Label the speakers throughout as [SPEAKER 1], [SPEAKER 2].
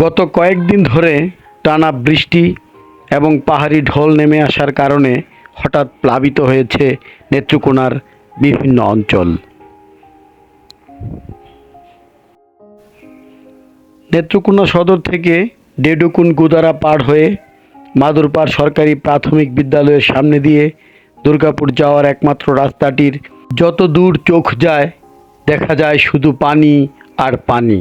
[SPEAKER 1] গত কয়েকদিন ধরে টানা বৃষ্টি এবং পাহাড়ি ঢল নেমে আসার কারণে হঠাৎ প্লাবিত হয়েছে নেত্রকোনার বিভিন্ন অঞ্চল। নেত্রকোনা সদর থেকে ডেডুকুন গুদারা পার হয়ে মাদুরপাড় সরকারি প্রাথমিক বিদ্যালয়ের সামনে দিয়ে দুর্গাপুর যাওয়ার একমাত্র রাস্তাটির যত দূর চোখ যায় দেখা যায় শুধু পানি আর পানি।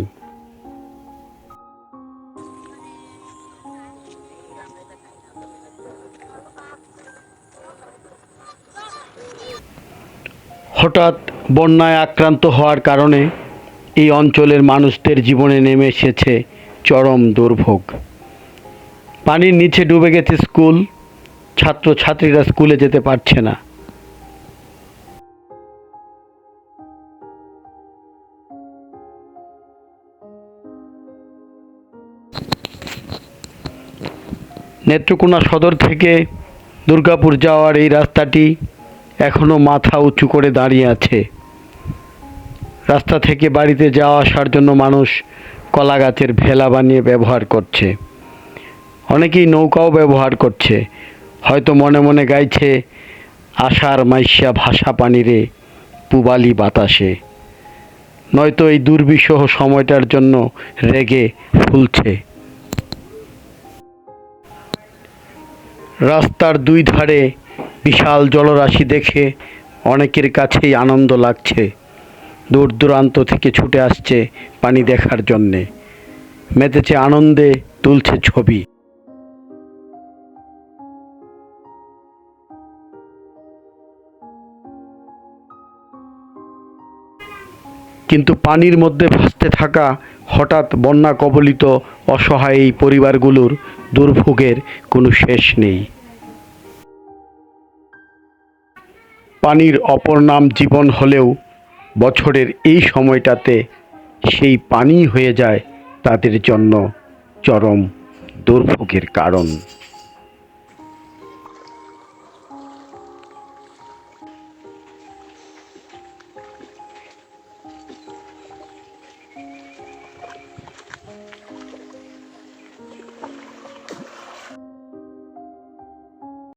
[SPEAKER 1] হঠাৎ বন্যায় আক্রান্ত হওয়ার কারণে এই অঞ্চলের মানুষদের জীবনে নেমে এসেছে চরম দুর্ভোগ। পানির নিচে ডুবে গেছে স্কুল, ছাত্রছাত্রীরা স্কুলে যেতে পারছে না। নেত্রকোনা সদর থেকে দুর্গাপুর যাওয়ার এই রাস্তাটি এখনো মাথা উঁচু করে দাঁড়িয়ে আছে। রাস্তা থেকে বাড়িতে যাওয়া আসার জন্য মানুষ কলা গাছের ভেলা বানিয়ে ব্যবহার করছে, অনেকেই নৌকাও ব্যবহার করছে। হয়তো মনে মনে গাইছে, আষাঢ় মাইশা ভাষা পানিরে পুবালি বাতাসে, নয়তো এই দুর্বিষহ সময়টার জন্য রেগে ফুলছে। রাস্তার দুই ধারে বিশাল জলরাশি দেখে অনেকের কাছেই আনন্দ লাগছে। দূর দূরান্ত থেকে ছুটে আসছে পানি দেখার জন্যে, মেতেছে আনন্দে, তুলছে ছবি। কিন্তু পানির মধ্যে ভাসতে থাকা হঠাৎ বন্যা কবলিত অসহায় এই পরিবারগুলোর দুর্ভোগের কোনো শেষ নেই। পানির অপর নাম জীবন হলেও বছরের এই সময়টাতে সেই পানি হয়ে যায় তাদের জন্য চরম দুর্ভোগের কারণ।